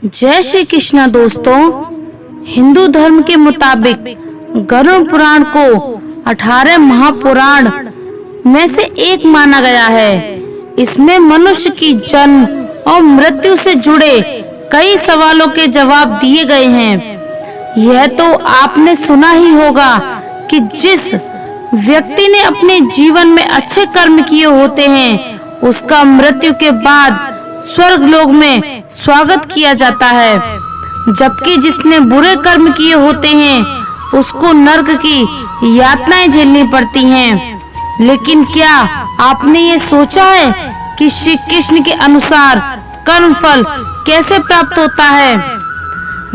जय श्री कृष्णा दोस्तों। हिंदू धर्म के मुताबिक गरुड़ पुराण को 18 महापुराण में से एक माना गया है। इसमें मनुष्य की जन्म और मृत्यु से जुड़े कई सवालों के जवाब दिए गए हैं। यह तो आपने सुना ही होगा कि जिस व्यक्ति ने अपने जीवन में अच्छे कर्म किए होते हैं उसका मृत्यु के बाद स्वर्ग लोक में स्वागत किया जाता है, जबकि जिसने बुरे कर्म किए होते हैं उसको नरक की यातनाएं झेलनी पड़ती हैं। लेकिन क्या आपने ये सोचा है कि श्री कृष्ण के अनुसार कर्म फल कैसे प्राप्त होता है?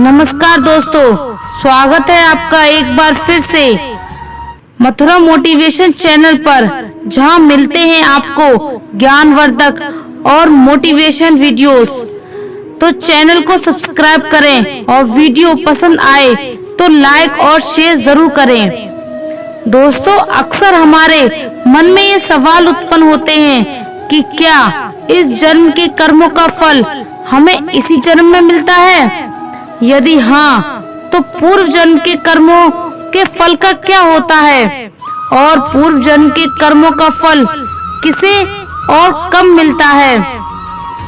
नमस्कार दोस्तों, स्वागत है आपका एक बार फिर से मथुरा मोटिवेशन चैनल पर, जहां मिलते हैं आपको ज्ञानवर्धक और मोटिवेशन वीडियोस। तो चैनल को सब्सक्राइब करें और वीडियो पसंद आए तो लाइक और शेयर जरूर करें। दोस्तों, अक्सर हमारे मन में ये सवाल उत्पन्न होते हैं कि क्या इस जन्म के कर्मों का फल हमें इसी जन्म में मिलता है? यदि हाँ, तो पूर्व जन्म के कर्मों के फल का क्या होता है और पूर्व जन्म के कर्मों का फल किसे और कब मिलता है?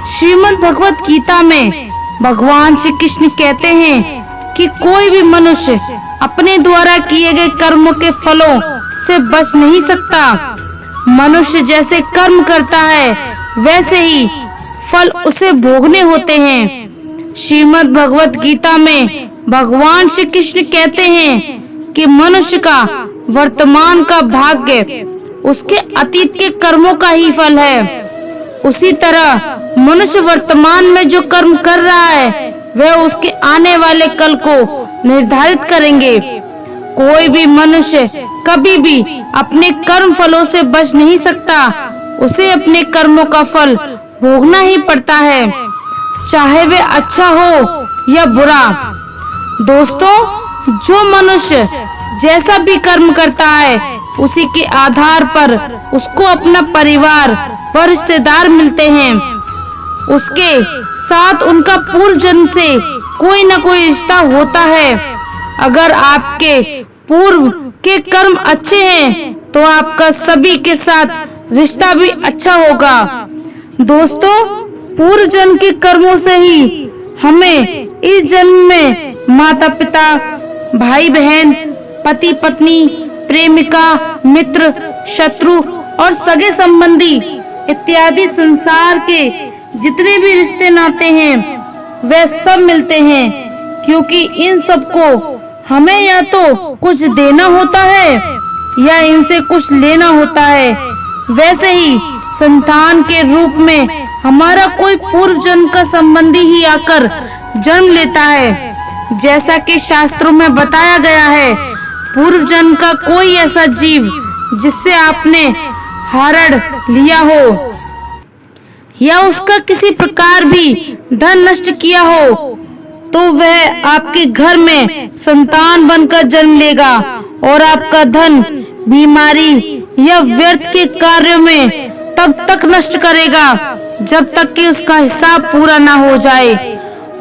श्रीमद् भगवत गीता में भगवान श्री कृष्ण कहते हैं कि कोई भी मनुष्य अपने द्वारा किए गए कर्मों के फलों से बच नहीं सकता। मनुष्य जैसे कर्म करता है वैसे ही फल उसे भोगने होते हैं। श्रीमद् भगवत गीता में भगवान श्री कृष्ण कहते हैं कि मनुष्य का वर्तमान का भाग्य उसके अतीत के कर्मों का ही फल है। उसी तरह मनुष्य वर्तमान में जो कर्म कर रहा है वह उसके आने वाले कल को निर्धारित करेंगे। कोई भी मनुष्य कभी भी अपने कर्म फलों से बच नहीं सकता। उसे अपने कर्मों का फल भोगना ही पड़ता है, चाहे वह अच्छा हो या बुरा। दोस्तों, जो मनुष्य जैसा भी कर्म करता है उसी के आधार पर उसको अपना परिवार व रिश्तेदार मिलते हैं। उसके साथ उनका पूर्व जन्म से कोई न कोई रिश्ता होता है। अगर आपके पूर्व के कर्म अच्छे हैं तो आपका सभी के साथ रिश्ता भी अच्छा होगा। दोस्तों, पूर्व जन्म के कर्मों से ही हमें इस जन्म में माता पिता, भाई बहन, पति पत्नी, प्रेमिका, मित्र, शत्रु और सगे संबंधी इत्यादि संसार के जितने भी रिश्ते नाते हैं वे सब मिलते हैं, क्योंकि इन सबको हमें या तो कुछ देना होता है या इनसे कुछ लेना होता है। वैसे ही संतान के रूप में हमारा कोई पूर्व जन्म का संबंधी ही आकर जन्म लेता है। जैसा कि शास्त्रों में बताया गया है, पूर्व जन्म का कोई ऐसा जीव जिससे आपने हरण लिया हो या उसका किसी प्रकार भी धन नष्ट किया हो तो वह आपके घर में संतान बनकर जन्म लेगा और आपका धन बीमारी या व्यर्थ के कार्यों में तब तक नष्ट करेगा जब तक कि उसका हिसाब पूरा ना हो जाए।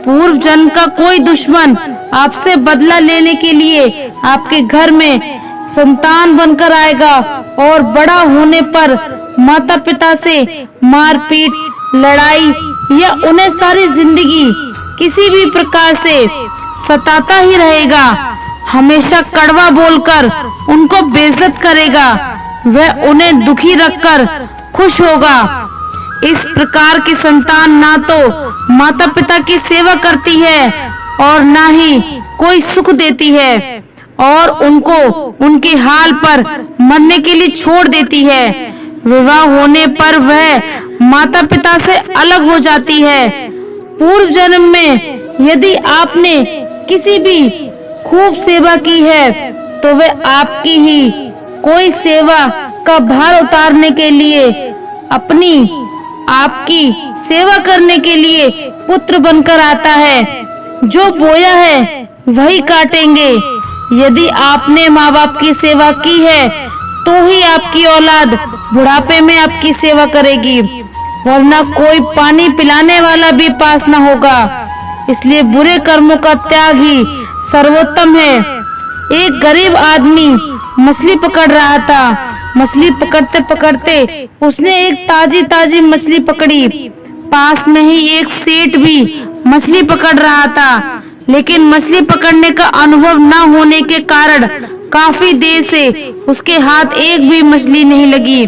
पूर्व जन्म का कोई दुश्मन आपसे बदला लेने के लिए आपके घर में संतान बनकर आएगा और बड़ा होने पर माता पिता से मारपीट, लड़ाई या उन्हें सारी जिंदगी किसी भी प्रकार से सताता ही रहेगा। हमेशा कड़वा बोलकर उनको बेइज्जत करेगा। वह उन्हें दुखी रखकर खुश होगा। इस प्रकार की संतान ना तो माता पिता की सेवा करती है और ना ही कोई सुख देती है और उनको उनके हाल पर मरने के लिए छोड़ देती है। विवाह होने पर वह माता पिता से अलग हो जाती है। पूर्व जन्म में यदि आपने किसी भी खूब सेवा की है तो वह आपकी ही कोई सेवा का भार उतारने के लिए अपनी आपकी सेवा करने के लिए पुत्र बनकर आता है। जो बोया है वही काटेंगे। यदि आपने माँ बाप की सेवा की है तो ही आपकी औलाद बुढ़ापे में आपकी सेवा करेगी, वरना कोई पानी पिलाने वाला भी पास न होगा। इसलिए बुरे कर्मों का त्याग ही सर्वोत्तम है। एक गरीब आदमी मछली पकड़ रहा था। मछली पकड़ते पकड़ते उसने एक ताजी ताजी मछली पकड़ी। पास में ही एक सेठ भी मछली पकड़ रहा था, लेकिन मछली पकड़ने का अनुभव न होने के कारण काफी देर से उसके हाथ एक भी मछली नहीं लगी।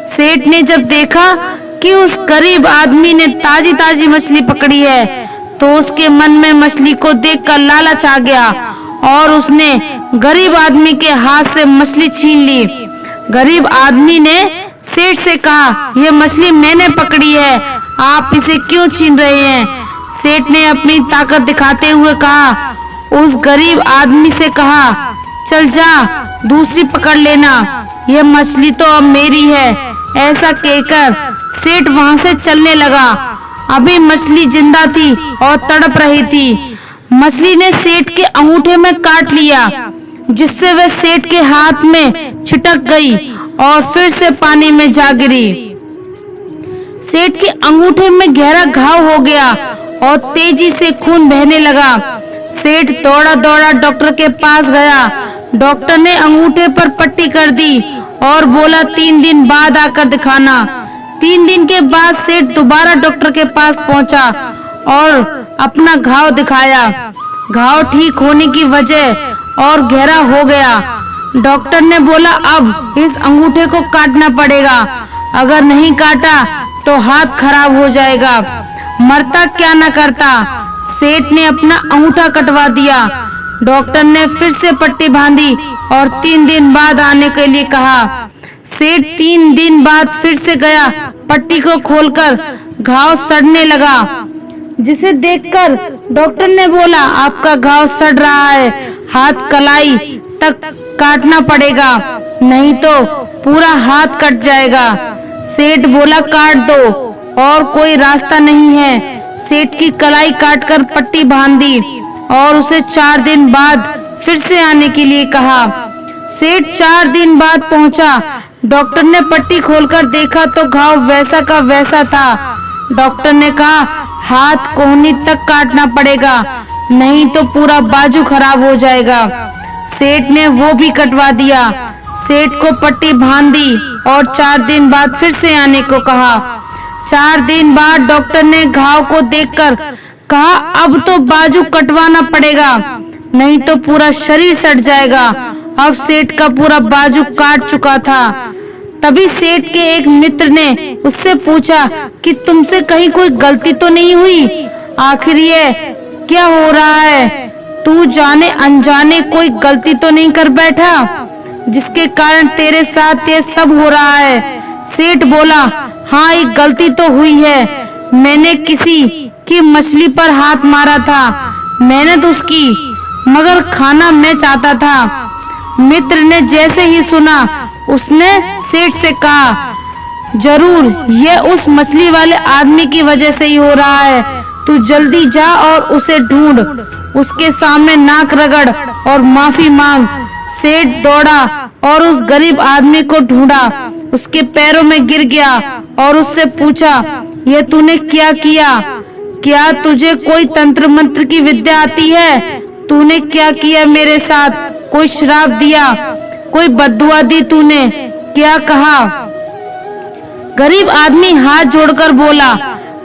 सेठ ने जब देखा कि उस गरीब आदमी ने ताजी ताजी मछली पकड़ी है, तो उसके मन में मछली को देखकर लालच आ गया और उसने गरीब आदमी के हाथ से मछली छीन ली। गरीब आदमी ने सेठ से कहा, यह मछली मैंने पकड़ी है, आप इसे क्यों छीन रहे हैं? सेठ ने अपनी ताकत दिखाते हुए कहा, उस गरीब आदमी से कहा, चल जा दूसरी पकड़ लेना, यह मछली तो अब मेरी है। ऐसा कहकर सेठ वहां से चलने लगा। अभी मछली जिंदा थी और तड़प रही थी। मछली ने सेठ के अंगूठे में काट लिया, जिससे वह सेठ के हाथ में छिटक गई और फिर से पानी में जा गिरी। सेठ के अंगूठे में गहरा घाव हो गया और तेजी से खून बहने लगा। सेठ दौड़ा दौड़ा डॉक्टर के पास गया। डॉक्टर ने अंगूठे पर पट्टी कर दी और बोला 3 दिन बाद आकर दिखाना। 3 दिन के बाद सेठ दोबारा डॉक्टर के पास पहुंचा और अपना घाव दिखाया। घाव ठीक होने की वजह और गहरा हो गया। डॉक्टर ने बोला, अब इस अंगूठे को काटना पड़ेगा, अगर नहीं काटा तो हाथ खराब हो जाएगा। मरता क्या न करता। सेठ ने अपना अंगूठा कटवा दिया। डॉक्टर ने फिर से पट्टी बांधी और 3 दिन बाद आने के लिए कहा। सेठ 3 दिन बाद फिर से गया। पट्टी को खोलकर घाव सड़ने लगा, जिसे देखकर डॉक्टर ने बोला, आपका घाव सड़ रहा है, हाथ कलाई तक काटना पड़ेगा, नहीं तो पूरा हाथ कट जाएगा। सेठ बोला, काट दो, और कोई रास्ता नहीं है। सेठ की कलाई काटकर पट्टी बांध दी और उसे 4 दिन बाद फिर से आने के लिए कहा। सेठ 4 दिन बाद पहुंचा। डॉक्टर ने पट्टी खोलकर देखा तो घाव वैसा का वैसा था। डॉक्टर ने कहा, हाथ कोहनी तक काटना पड़ेगा, नहीं तो पूरा बाजू खराब हो जाएगा। सेठ ने वो भी कटवा दिया। सेठ को पट्टी बांध दी और 4 दिन बाद फिर से आने को कहा। 4 दिन बाद डॉक्टर ने घाव को देखकर कहा, अब तो बाजू कटवाना पड़ेगा, नहीं तो पूरा शरीर सड़ जाएगा। अब सेठ का पूरा बाजू काट चुका था। तभी सेठ के एक मित्र ने उससे पूछा कि तुमसे कहीं कोई गलती तो नहीं हुई? आखिर ये क्या हो रहा है? तू जाने अनजाने कोई गलती तो नहीं कर बैठा, जिसके कारण तेरे साथ ये सब हो रहा है? सेठ बोला, हाँ, एक गलती तो हुई है। मैंने किसी की मछली पर हाथ मारा था। मैंने तो उसकी, मगर खाना मैं चाहता था। मित्र ने जैसे ही सुना, उसने सेठ से कहा, जरूर ये उस मछली वाले आदमी की वजह से ही हो रहा है। तू जल्दी जा और उसे ढूंढ, उसके सामने नाक रगड़ और माफी मांग। सेठ दौड़ा और उस गरीब आदमी को ढूंढा। उसके पैरों में गिर गया और उससे पूछा, ये तूने क्या किया? क्या तुझे कोई तंत्र मंत्र की विद्या आती है? तूने क्या किया मेरे साथ? कोई श्राप दिया? कोई बद्दुआ दी तूने? क्या कहा? गरीब आदमी हाथ जोड़कर बोला,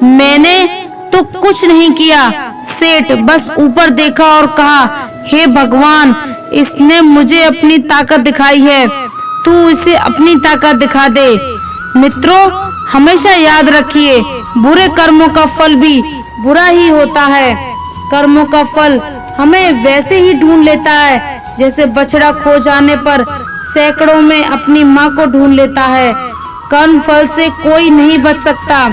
मैंने तो कुछ नहीं किया। सेठ बस ऊपर देखा और कहा, हे भगवान, इसने मुझे अपनी ताकत दिखाई है, तू इसे अपनी ताकत दिखा दे। मित्रों, हमेशा याद रखिए, बुरे कर्मों का फल भी बुरा ही होता है। कर्मों का फल हमें वैसे ही ढूंढ लेता है जैसे बछड़ा खो जाने पर सैकड़ों में अपनी माँ को ढूंढ लेता है। कर्म फल से कोई नहीं बच सकता।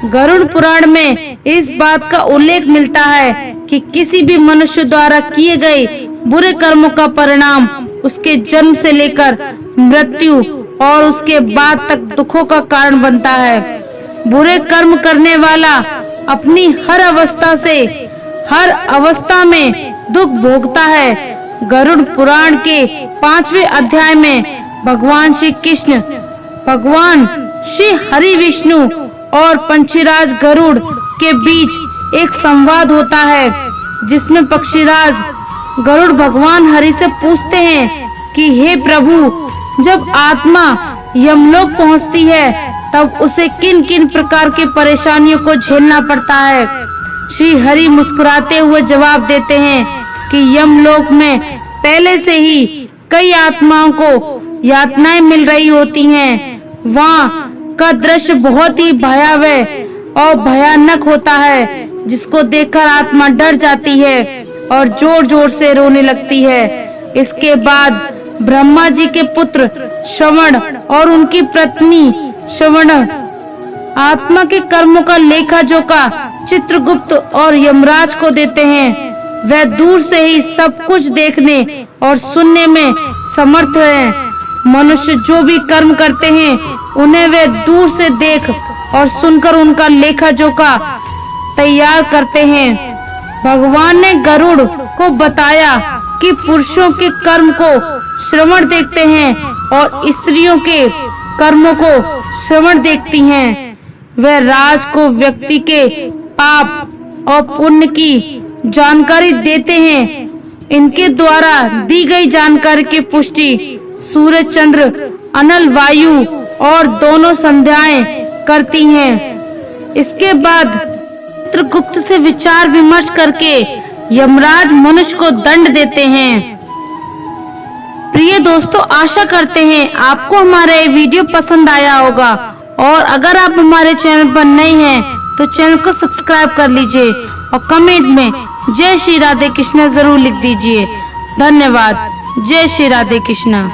गरुड़ पुराण में इस बात का उल्लेख मिलता है कि किसी भी मनुष्य द्वारा किए गए बुरे कर्मों का परिणाम उसके जन्म से लेकर मृत्यु और उसके बाद तक दुखों का कारण बनता है। बुरे कर्म करने वाला अपनी हर अवस्था में दुख भोगता है। गरुड़ पुराण के 5वें अध्याय में भगवान श्री कृष्ण, भगवान श्री हरि विष्णु और पंचीराज गरुड़ के बीच एक संवाद होता है जिसमें पक्षीराज गरुड़ भगवान हरि से पूछते हैं कि हे प्रभु, जब आत्मा यमलोक पहुंचती है तब उसे किन किन प्रकार की परेशानियों को झेलना पड़ता है। श्री हरि मुस्कुराते हुए जवाब देते हैं कि यमलोक में पहले से ही कई आत्माओं को यातनाएं मिल रही होती हैं। वहाँ का दृश्य बहुत ही भयावह और भयानक होता है, जिसको देखकर आत्मा डर जाती है और जोर जोर से रोने लगती है। इसके बाद ब्रह्मा जी के पुत्र श्रवण और उनकी पत्नी श्रवण आत्मा के कर्मों का लेखा जोखा चित्रगुप्त और यमराज को देते हैं। वह दूर से ही सब कुछ देखने और सुनने में समर्थ हैं। मनुष्य जो भी कर्म करते हैं उन्हें वे दूर से देख और सुनकर उनका लेखा जोखा तैयार करते हैं। भगवान ने गरुड़ को बताया कि पुरुषों के कर्म को श्रवण देखते हैं और स्त्रियों के कर्मों को श्रवण देखती हैं। वह राज को व्यक्ति के पाप और पुण्य की जानकारी देते हैं। इनके द्वारा दी गई जानकारी की पुष्टि सूर्य, चंद्र, अनल, वायु और दोनों संध्याएं करती हैं। इसके बाद चित्रगुप्त से विचार विमर्श करके यमराज मनुष्य को दंड देते हैं। प्रिय दोस्तों, आशा करते हैं आपको हमारा ये वीडियो पसंद आया होगा और अगर आप हमारे चैनल पर नए हैं तो चैनल को सब्सक्राइब कर लीजिए और कमेंट में जय श्री राधे कृष्ण जरूर लिख दीजिए। धन्यवाद। जय श्री राधे कृष्ण।